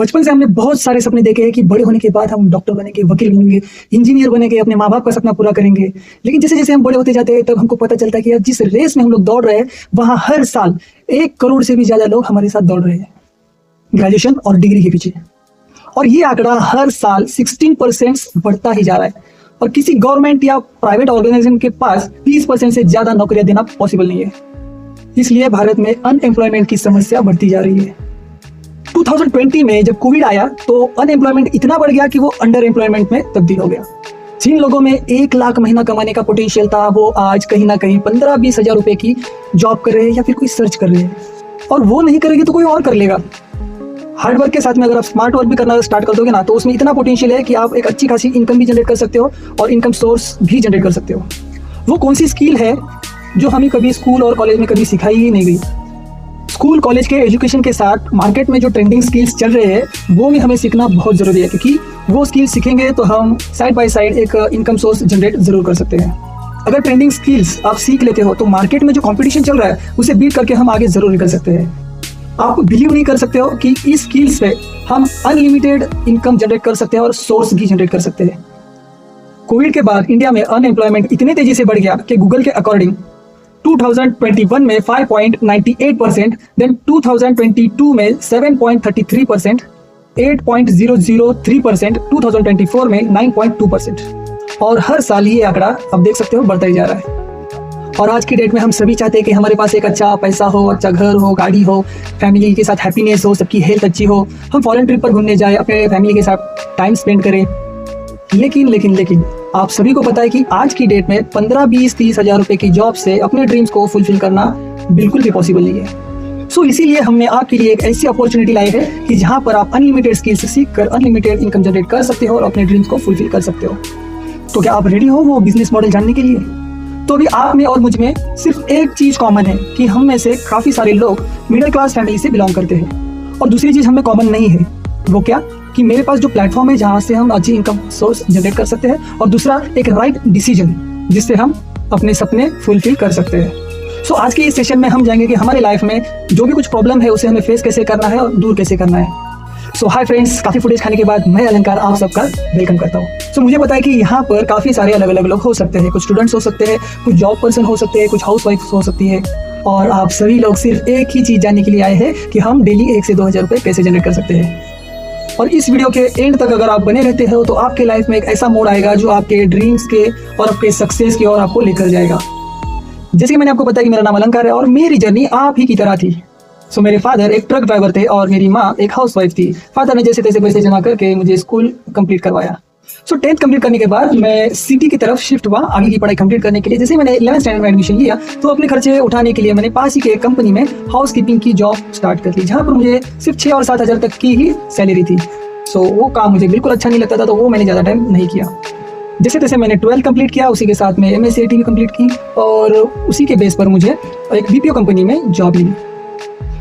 बचपन से हमने बहुत सारे सपने देखे हैं कि बड़े होने के बाद हम डॉक्टर बनेंगे, वकील बनेंगे, इंजीनियर बनेंगे, अपने माँ बाप का सपना पूरा करेंगे। लेकिन जैसे जैसे हम बड़े होते जाते हैं तब हमको पता चलता है कि यार जिस रेस में हम लोग दौड़ रहे हैं वहाँ हर साल 1 करोड़ से भी ज्यादा लोग हमारे साथ दौड़ रहे हैं ग्रेजुएशन और डिग्री के पीछे। और ये आंकड़ा हर साल 16% बढ़ता ही जा रहा है और किसी गवर्नमेंट या प्राइवेट ऑर्गेनाइजेशन के पास 20% से ज्यादा नौकरियां देना पॉसिबल नहीं है। इसलिए भारत में अनएम्प्लॉयमेंट की समस्या बढ़ती जा रही है। 2020 में जब कोविड आया तो अनएम्प्लॉयमेंट इतना बढ़ गया कि वो अंडर एम्प्लॉयमेंट में तब्दील हो गया। जिन लोगों में 1 लाख महीना कमाने का पोटेंशियल था वो आज कहीं ना कहीं 15-20 हजार रुपए की जॉब कर रहे हैं या फिर कोई सर्च कर रहे हैं। और वो नहीं करेंगे तो कोई और कर लेगा। हार्डवर्क के साथ में अगर आप स्मार्ट वर्क भी करना स्टार्ट कर दोगे ना तो उसमें इतना पोटेंशियल है कि आप एक अच्छी खासी इनकम भी जनरेट कर सकते हो और इनकम सोर्स भी जनरेट कर सकते हो। वो कौन सी स्किल है जो हमें कभी स्कूल और कॉलेज में कभी सिखाई ही नहीं गई। स्कूल कॉलेज के एजुकेशन के साथ मार्केट में जो ट्रेंडिंग स्किल्स चल रहे हैं वो भी हमें सीखना बहुत ज़रूरी है, क्योंकि वो स्किल्स सीखेंगे तो हम साइड बाय साइड एक इनकम सोर्स जनरेट जरूर कर सकते हैं। अगर ट्रेंडिंग स्किल्स आप सीख लेते हो तो मार्केट में जो कंपटीशन चल रहा है उसे बीट करके हम आगे जरूर निकल सकते हैं। आप बिलीव नहीं कर सकते हो कि इस स्किल्स पे हम अनलिमिटेड इनकम जनरेट कर सकते हैं और सोर्स भी जनरेट कर सकते हैं। कोविड के बाद इंडिया में अनएम्प्लॉयमेंट इतने तेजी से बढ़ गया कि गूगल के अकॉर्डिंग 2021 में 5.98%, देन 2022 में 7.33%, 8.003%, 2024 में 9.2% और हर साल ये आंकड़ा आप देख सकते हो बढ़ता ही जा रहा है। और आज की डेट में हम सभी चाहते हैं कि हमारे पास एक अच्छा पैसा हो, अच्छा घर हो, गाड़ी हो, फैमिली के साथ हैप्पीनेस हो, सबकी हेल्थ अच्छी हो, हम फॉरेन ट्रिप पर घूमने जाए, अपने फैमिली के साथ टाइम स्पेंड करें। लेकिन आप सभी को पता है कि आज की डेट में 15-20-30 हजार रुपए की जॉब से अपने ड्रीम्स को फुलफिल करना बिल्कुल भी पॉसिबल नहीं है। सो इसीलिए हमने आपके लिए एक ऐसी अपॉर्चुनिटी लाई है कि जहां पर आप अनलिमिटेड स्किल्स सीख कर अनलिमिटेड इनकम जनरेट कर सकते हो और अपने ड्रीम्स को फुलफिल कर सकते हो। तो क्या आप रेडी हो वो बिजनेस मॉडल जानने के लिए? तो अभी आप में और मुझ में सिर्फ एक चीज कॉमन है कि हम में से काफी सारे लोग मिडिल क्लास फैमिली से बिलोंग करते हैं। और दूसरी चीज हमें कॉमन नहीं है, वो क्या कि मेरे पास जो प्लेटफॉर्म है जहां से हम अच्छी इनकम सोर्स जनरेट कर सकते हैं और दूसरा एक राइट डिसीजन जिससे हम अपने सपने फुलफिल कर सकते हैं। सो आज के इस सेशन में हम जाएंगे कि हमारे लाइफ में जो भी कुछ प्रॉब्लम है उसे हमें फेस कैसे करना है और दूर कैसे करना है। सो हाय फ्रेंड्स, काफी फुटेज खाने के बाद मैं अलंकार आप सबका वेलकम करता हूँ। सो मुझे पता है कि यहाँ पर काफी सारे अलग अलग लोग हो सकते हैं, कुछ स्टूडेंट्स हो सकते हैं, कुछ जॉब पर्सन हो सकते हैं, कुछ हाउस वाइफ हो सकती है और आप सभी लोग सिर्फ एक ही चीज जानने के लिए आए हैं कि हम डेली 1 से 2 हजार रुपए कैसे जनरेट कर सकते हैं। और इस वीडियो के एंड तक अगर आप बने रहते हो तो आपके लाइफ में एक ऐसा मोड़ आएगा जो आपके ड्रीम्स के और आपके सक्सेस की ओर आपको लेकर जाएगा। जैसे कि मैंने आपको बताया कि मेरा नाम अलंकार है और मेरी जर्नी आप ही की तरह थी। सो मेरे फादर एक ट्रक ड्राइवर थे और मेरी माँ एक हाउसवाइफ थी। फादर ने जैसे तैसे पैसे जमा करके मुझे स्कूल कंप्लीट करवाया। सो 10th कंप्लीट करने के बाद मैं सिटी की तरफ शिफ्ट हुआ आगे की पढ़ाई कंप्लीट करने के लिए। जैसे मैंने 11th स्टैंडर्ड में एडमिशन लिया तो अपने खर्चे उठाने के लिए मैंने पास ही के कंपनी में हाउस कीपिंग की जॉब स्टार्ट कर ली, जहाँ पर मुझे सिर्फ 6 और 7 हजार तक की ही सैलरी थी। सो वो काम मुझे बिल्कुल अच्छा नहीं लगता था तो वो मैंने ज़्यादा टाइम नहीं किया। जैसे तैसे मैंने 12th कंप्लीट किया, उसी के साथ में MSc IT भी कंप्लीट की और उसी के बेस पर मुझे एक BPO कंपनी में जॉब मिली।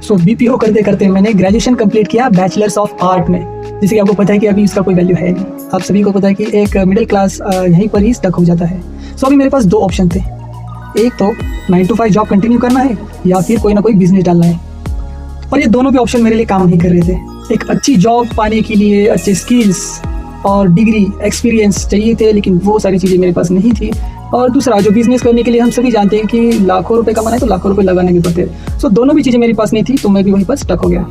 सो BPO करते करते मैंने ग्रेजुएशन कंप्लीट किया बैचलर्स ऑफ आर्ट में। जैसे कि आपको पता है कि अभी इसका कोई वैल्यू है नहीं, आप सभी को पता है कि एक मिडिल क्लास यहीं पर ही स्टक हो जाता है। सो अभी मेरे पास 2 ऑप्शन थे, एक तो 9 to 5 जॉब कंटिन्यू करना है या फिर कोई ना कोई बिजनेस डालना है। और ये दोनों भी ऑप्शन मेरे लिए काम नहीं कर रहे थे। एक अच्छी जॉब पाने के लिए अच्छे स्किल्स और डिग्री एक्सपीरियंस चाहिए थे, लेकिन वो सारी चीज़ें मेरे पास नहीं थी। और दूसरा, जो बिजनेस करने के लिए हम सभी जानते हैं कि लाखों रुपए कमाना है तो लाखों रुपए लगाने भी पड़ते हैं। सो दोनों भी चीज़ें मेरे पास नहीं थी तो मैं भी वहीं पर स्टक हो गया।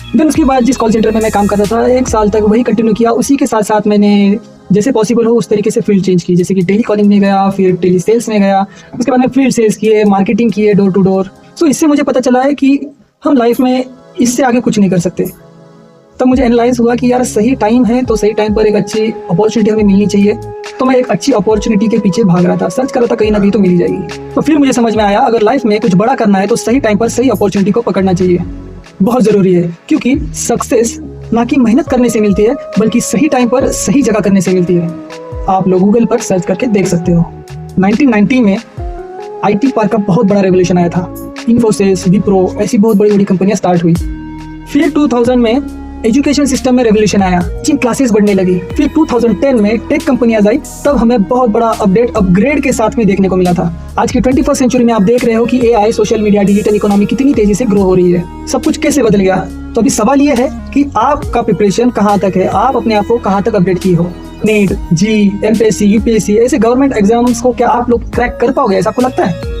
देन उसके बाद जिस कॉल सेंटर में मैं काम करता था 1 साल तक वही कंटिन्यू किया। उसी के साथ साथ मैंने जैसे पॉसिबल हो उस तरीके से फील्ड चेंज की, जैसे कि टेली कॉलिंग में गया, फिर टेली सेल्स में गया, उसके बाद में फील्ड सेल्स किए, मार्केटिंग किए, डोर टू डोर। सो इससे मुझे पता चला है कि हम लाइफ में इससे आगे कुछ नहीं कर सकते। तब मुझे एनालाइज हुआ कि यार सही टाइम है तो सही टाइम पर एक अच्छी अपॉर्चुनिटी हमें मिलनी चाहिए। तो मैं एक अच्छी अपॉर्चुनिटी के पीछे भाग रहा था, सर्च कर रहा था कहीं ना कहीं तो मिल जाएगी। तो फिर मुझे समझ में आया अगर लाइफ में कुछ बड़ा करना है तो सही टाइम पर सही अपॉर्चुनिटी को पकड़ना चाहिए, बहुत ज़रूरी है। क्योंकि सक्सेस ना कि मेहनत करने से मिलती है बल्कि सही टाइम पर सही जगह करने से मिलती है। आप लोग गूगल पर सर्च करके देख सकते हो। 1990 में IT पार्क का बहुत बड़ा रेवोल्यूशन आया था। इन्फोसिस, विप्रो ऐसी बहुत बड़ी बड़ी कंपनियां स्टार्ट हुई। फिर 2000 में एजुकेशन सिस्टम में रेवोल्यूशन आया, टीचिंग क्लासेस बढ़ने लगी। फिर 2010 में टेक कंपनियां आई, तब हमें बहुत बड़ा अपग्रेड के साथ में देखने को मिला था। आज की 21st सेंचुरी में आप देख रहे हो कि AI, social media, digital economy कितनी तेजी से ग्रो हो रही है। सब कुछ कैसे बदल गया? तो अभी सवाल ये है कि आपका प्रिपरेशन कहाँ तक है, आप अपने आप को कहाँ तक अपडेट किए हो। नीट, जी, एमपीएससी, यूपीएससी ऐसे गवर्नमेंट एग्जाम्स को क्या आप लोग क्रैक कर पाओगे, ऐसा आपको लगता है?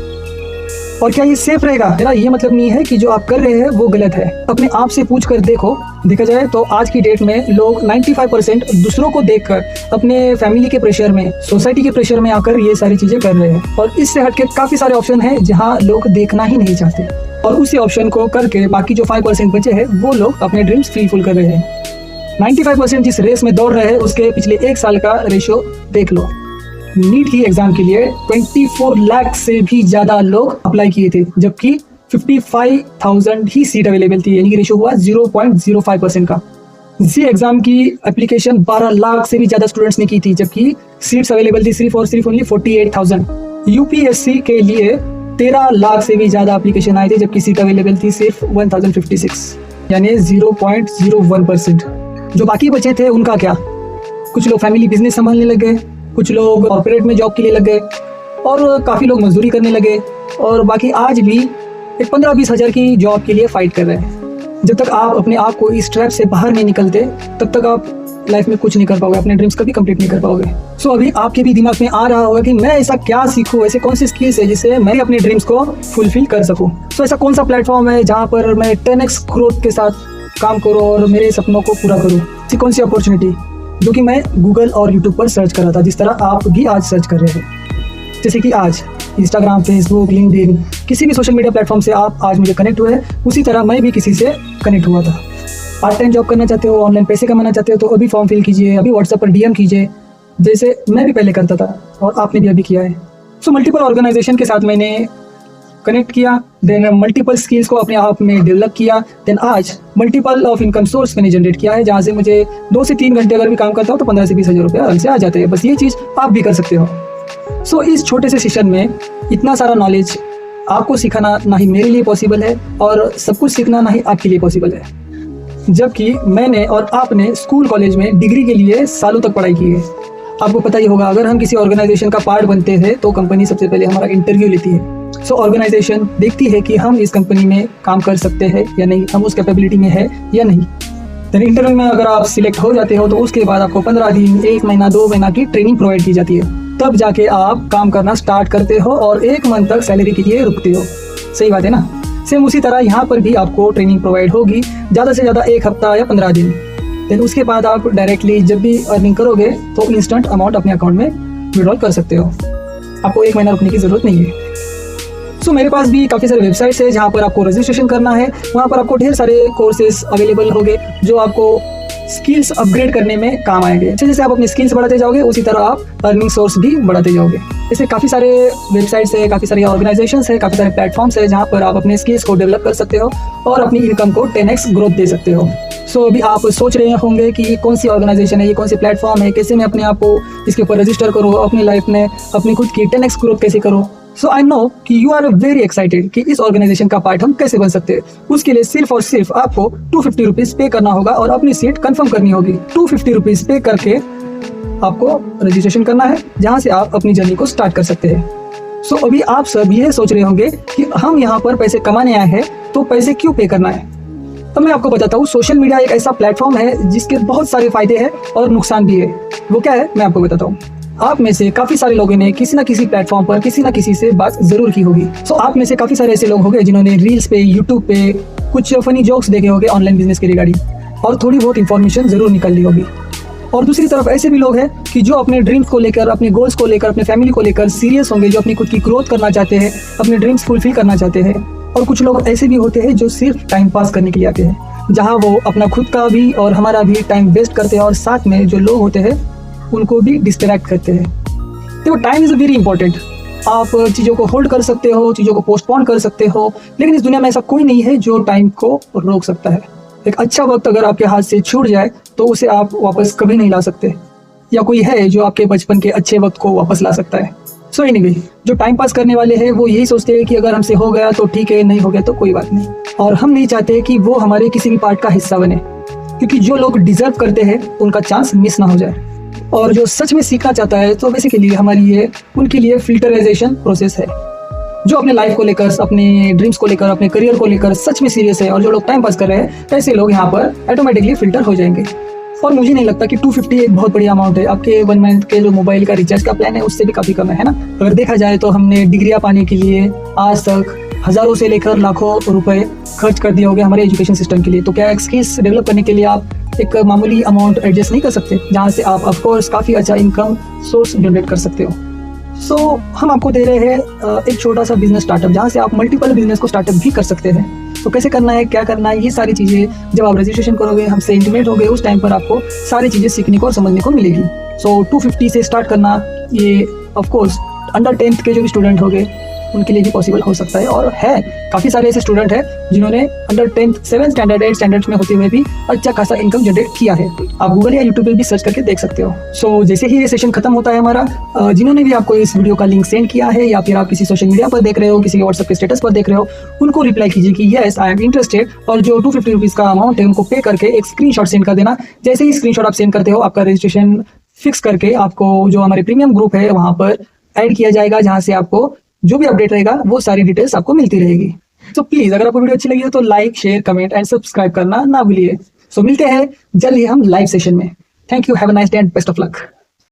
और क्या ये सेफ रहेगा? मेरा ये मतलब नहीं है कि जो आप कर रहे हैं वो गलत है। अपने आप से पूछ कर देखो। देखा जाए तो आज की डेट में लोग 95% दूसरों को देखकर, अपने फैमिली के प्रेशर में, सोसाइटी के प्रेशर में आकर ये सारी चीजें कर रहे हैं। और इससे हटके काफी सारे ऑप्शन हैं जहाँ लोग देखना ही नहीं चाहते, और उसी ऑप्शन को करके बाकी जो 5% बचे हैं वो लोग अपने ड्रीम्स फुलफिल कर रहे हैं। 95% जिस रेस में दौड़ रहे हैं उसके पिछले 1 साल का रेशियो देख लो। नीट की एग्जाम के लिए 24 लाख से भी ज्यादा लोग अप्लाई किए थे, जबकि 55,000 ही सीट अवेलेबल थी, यानी कि रेशियो हुआ 0.05% का। जी एग्जाम की एप्लीकेशन 12 लाख से भी ज्यादा स्टूडेंट्स ने की थी, जबकि सीट्स अवेलेबल थी सिर्फ और सिर्फ ओनली 48,000। यूपीएससी के लिए 13 लाख से भी ज्यादा एप्लीकेशन आए थे, जबकि सीट अवेलेबल थी सिर्फ 1056, यानी 0.01%। जो बाकी बचे थे उनका क्या? कुछ लोग फैमिली बिजनेस संभालने लग गए, कुछ लोग कॉर्पोरेट में जॉब के लिए लग गए, और काफ़ी लोग मजदूरी करने लगे, और बाकी आज भी एक 15-20 हज़ार की जॉब के लिए फाइट कर रहे हैं। जब तक आप अपने आप को इस ट्रैप से बाहर नहीं निकलते, तब तक आप लाइफ में कुछ नहीं कर पाओगे, अपने ड्रीम्स कभी कंप्लीट नहीं कर पाओगे। सो अभी आपके भी दिमाग में आ रहा होगा कि मैं ऐसा क्या सीखूं, ऐसे कौन सी स्किल्स है जिससे मैं अपने ड्रीम्स को फुलफिल कर सकूं। सो ऐसा कौन सा प्लेटफॉर्म है जहाँ पर मैं 10x ग्रोथ के साथ काम करूँ और मेरे सपनों को पूरा करूँ? ऐसी कौन सी अपॉर्चुनिटी जो कि मैं गूगल और यूट्यूब पर सर्च कर रहा था, जिस तरह आप भी आज सर्च कर रहे हैं। जैसे कि आज इंस्टाग्राम, फेसबुक, लिंक्डइन, किसी भी सोशल मीडिया प्लेटफॉर्म से आप आज मुझे कनेक्ट हुए, उसी तरह मैं भी किसी से कनेक्ट हुआ था। पार्ट टाइम जॉब करना चाहते हो, ऑनलाइन पैसे कमाना चाहते हो, तो अभी फॉर्म फिल कीजिए, अभी व्हाट्सएप पर डीएम कीजिए, जैसे मैं भी पहले करता था और आपने भी अभी किया है। सो मल्टीपल ऑर्गेनाइजेशन के साथ मैंने कनेक्ट किया, देन मल्टीपल स्किल्स को अपने आप में डेवलप किया, देन आज मल्टीपल ऑफ इनकम सोर्स मैंने जनरेट किया है, जहाँ से मुझे 2 से 3 घंटे अगर भी काम करता हूँ तो 15 से 20 हज़ार रुपये आराम से आ जाते हैं। बस ये चीज़ आप भी कर सकते हो। सो इस छोटे से सेशन में इतना सारा नॉलेज आपको सिखाना ना ही मेरे लिए पॉसिबल है, और सब कुछ सीखना ना ही आपके लिए पॉसिबल है, जबकि मैंने और आपने स्कूल कॉलेज में डिग्री के लिए सालों तक पढ़ाई की है। आपको पता ही होगा, अगर हम किसी ऑर्गेनाइजेशन का पार्ट बनते हैं तो कंपनी सबसे पहले हमारा इंटरव्यू लेती है। सो ऑर्गेनाइजेशन देखती है कि हम इस कंपनी में काम कर सकते हैं या नहीं, हम उस कैपेबिलिटी में है या नहीं। देन इंटरव्यू में अगर आप सिलेक्ट हो जाते हो तो उसके बाद आपको 15 दिन, 1 महीना, 2 महीना की ट्रेनिंग प्रोवाइड की जाती है। तब जाके आप काम करना स्टार्ट करते हो और 1 मंथ तक सैलरी के लिए रुकते हो। सही बात है ना? सेम उसी तरह यहाँ पर भी आपको ट्रेनिंग प्रोवाइड होगी, ज़्यादा से ज़्यादा 1 हफ्ता या 15 दिन। देन उसके बाद आप डायरेक्टली जब भी अर्निंग करोगे तो इंस्टेंट अमाउंट अपने अकाउंट में विड्रॉल कर सकते हो। आपको 1 महीना रुकने की ज़रूरत नहीं है। सो मेरे पास भी काफ़ी सारे वेबसाइट्स है जहाँ पर आपको रजिस्ट्रेशन करना है। वहाँ पर आपको ढेर सारे कोर्सेज अवेलेबल होंगे जो आपको स्किल्स अपग्रेड करने में काम आएंगे। जैसे आप अपनी स्किल्स बढ़ाते जाओगे, उसी तरह आप अर्निंग सोर्स भी बढ़ाते जाओगे। ऐसे काफ़ी सारे वेबसाइट्स है, काफ़ी सारे ऑर्गेनाइजेशंस है, काफ़ी सारे प्लेटफॉर्म्स है जहाँ पर आप अपने स्किल्स को डेवलप कर सकते हो और अपनी इनकम को 10x ग्रोथ दे सकते हो। सो अभी आप सोच रहे होंगे कि ये कौन सी ऑर्गेनाइजेशन है, ये कौन सी प्लेटफॉर्म है, कैसे मैं अपने आप को इसके ऊपर रजिस्टर करूँ, अपनी लाइफ में अपनी खुद की 10x ग्रोथ कैसे करूँ। सो आई नो कि यू आर वेरी एक्साइटेड कि इस ऑर्गेनाइजेशन का पार्ट हम कैसे बन सकते हैं। उसके लिए सिर्फ और सिर्फ आपको 250 रुपीज़ पे करना होगा और अपनी सीट कंफर्म करनी होगी। 250 रुपीज़ पे करके आपको रजिस्ट्रेशन करना है, जहाँ से आप अपनी जर्नी को स्टार्ट कर सकते हैं। सो अभी आप सब ये सोच रहे होंगे कि हम यहाँ पर पैसे कमाने आए हैं तो पैसे क्यों पे करना है। तो मैं आपको बताता हूँ, सोशल मीडिया एक ऐसा प्लेटफॉर्म है जिसके बहुत सारे फायदे हैं और नुकसान भी है। वो क्या है मैं आपको बताता हूँ। आप में से काफी सारे लोगों ने किसी ना किसी प्लेटफॉर्म पर किसी ना किसी से बात जरूर की होगी। सो आप में से काफी सारे ऐसे लोग होंगे जिन्होंने रील्स पे, यूट्यूब पे कुछ फनी जोक्स देखे होंगे ऑनलाइन बिजनेस के रिगार्डिंग, और थोड़ी बहुत इन्फॉर्मेशन जरूर निकल ली होगी। और दूसरी तरफ ऐसे भी लोग हैं कि जो अपने ड्रीम्स को लेकर, अपने गोल्स को लेकर, अपने फैमिली को लेकर सीरियस होंगे, जो अपनी खुद की ग्रोथ करना चाहते हैं, अपने ड्रीम्स फुलफिल करना चाहते हैं। और कुछ लोग ऐसे भी होते हैं जो सिर्फ टाइम पास करने के लिए आते हैं, जहाँ वो अपना खुद का भी और हमारा भी टाइम वेस्ट करते हैं और साथ में जो लोग होते हैं उनको भी डिस्ट्रैक्ट करते हैं। देखो, टाइम इज़ वेरी इंपॉर्टेंट। आप चीज़ों को होल्ड कर सकते हो, चीज़ों को पोस्टपोन कर सकते हो, लेकिन इस दुनिया में ऐसा कोई नहीं है जो टाइम को रोक सकता है। एक अच्छा वक्त अगर आपके हाथ से छूट जाए तो उसे आप वापस कभी नहीं ला सकते, या कोई है जो आपके बचपन के अच्छे वक्त को वापस ला सकता है। सो एनीवे, जो टाइम पास करने वाले हैं वो यही सोचते हैं कि अगर हमसे हो गया तो ठीक है, नहीं हो गया तो कोई बात नहीं, और हम नहीं चाहते कि वो हमारे किसी भी पार्ट का हिस्सा बने। क्योंकि जो लोग डिजर्व करते हैं उनका चांस मिस ना हो जाए। और जो सच में सीखना चाहता है तो बेसिकली हमारी ये उनके लिए फिल्टराइजेशन प्रोसेस है। जो अपने लाइफ को लेकर, अपने ड्रीम्स को लेकर, अपने करियर को लेकर सच में सीरियस है और जो लोग टाइम पास कर रहे हैं, ऐसे लोग यहाँ पर ऑटोमेटिकली फिल्टर हो जाएंगे। और मुझे नहीं लगता कि 250 एक बहुत बड़ी अमाउंट है। आपके 1 मंथ के जो मोबाइल का रिचार्ज का प्लान है उससे भी काफ़ी कम है ना। अगर देखा जाए तो हमने डिग्रियाँ पाने के लिए आज तक हज़ारों से लेकर लाखों रुपए खर्च कर दिए होंगे हमारे एजुकेशन सिस्टम के लिए। तो क्या एक स्किल्स डेवलप करने के लिए आप एक मामूली अमाउंट एडजस्ट नहीं कर सकते, जहाँ से आप ऑफकोर्स काफ़ी अच्छा इनकम सोर्स जनरेट कर सकते हो। सो हम आपको दे रहे हैं एक छोटा सा बिजनेस स्टार्टअप, जहाँ से आप मल्टीपल बिजनेस को स्टार्टअप भी कर सकते हैं। तो कैसे करना है, क्या करना है, ये सारी चीज़ें जब आप रजिस्ट्रेशन करोगे, हमसे इंटीमेट होगे, उस टाइम पर आपको सारी चीज़ें सीखने को और समझने को मिलेगी। सो 250 से स्टार्ट करना ये ऑफकोर्स अंडर 10th के जो भी स्टूडेंट होंगे उनके लिए भी पॉसिबल हो सकता है। और है काफ़ी सारे ऐसे स्टूडेंट हैं जिन्होंने अंडर 10th 7 स्टैंडर्ड 8 स्टैंडर्ड्स में होते हुए भी अच्छा खासा इनकम जनरेट किया है। आप गूगल या यूट्यूब पे भी सर्च करके देख सकते हो। सो जैसे ही ये सेशन खत्म होता है हमारा, जिन्होंने भी आपको इस वीडियो का लिंक सेंड किया है या फिर आप किसी सोशल मीडिया पर देख रहे हो, किसी व्हाट्सएप के स्टेटस पर देख रहे हो, उनको रिप्लाई कीजिए कि येस आई एम इंटरेस्टेड, और जो 250 रुपीज़ का अमाउंट है उनको पे करके एक स्क्रीनशॉट सेंड कर देना। जैसे ही स्क्रीनशॉट आप सेंड करते हो, आपका रजिस्ट्रेशन फिक्स करके आपको जो हमारे प्रीमियम ग्रुप है वहाँ पर ऐड किया जाएगा, जहाँ से आपको जो भी अपडेट रहेगा वो सारी डिटेल्स आपको मिलती रहेगी। तो प्लीज अगर आपको वीडियो अच्छी लगी हो तो like, share, comment and subscribe करना ना भूलिए। सो मिलते हैं जल्द ही हम लाइव सेशन में। Thank you, have a nice day and best of luck.